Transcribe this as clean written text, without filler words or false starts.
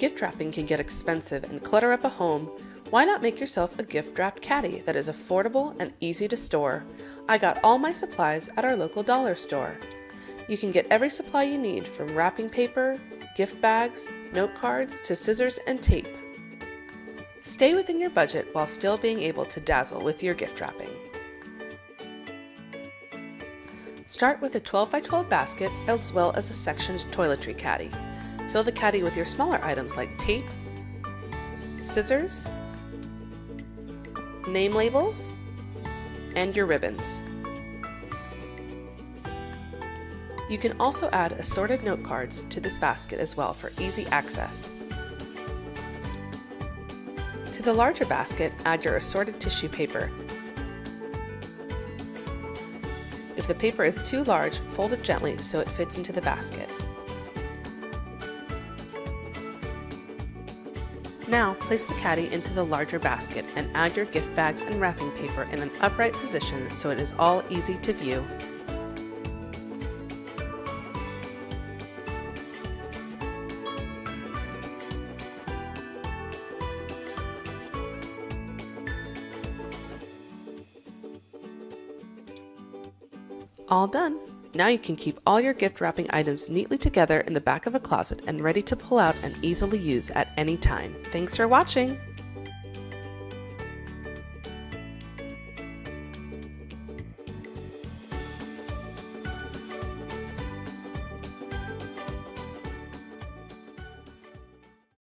Gift wrapping can get expensive and clutter up a home. Why not make yourself a gift wrapped caddy that is affordable and easy to store? I got all my supplies at our local dollar store. You can get every supply you need, from wrapping paper, gift bags, note cards, to scissors and tape. Stay within your budget while still being able to dazzle with your gift wrapping. Start with a 12 by 12 basket as well as a sectioned toiletry caddy. Fill the caddy with your smaller items like tape, scissors, name labels, and your ribbons. You can also add assorted note cards to this basket as well for easy access. To the larger basket, add your assorted tissue paper. If the paper is too large, fold it gently so it fits into the basket. Now, place the caddy into the larger basket and add your gift bags and wrapping paper in an upright position so it is all easy to view. All done! Now you can keep all your gift wrapping items neatly together in the back of a closet and ready to pull out and easily use at any time. Thanks for watching!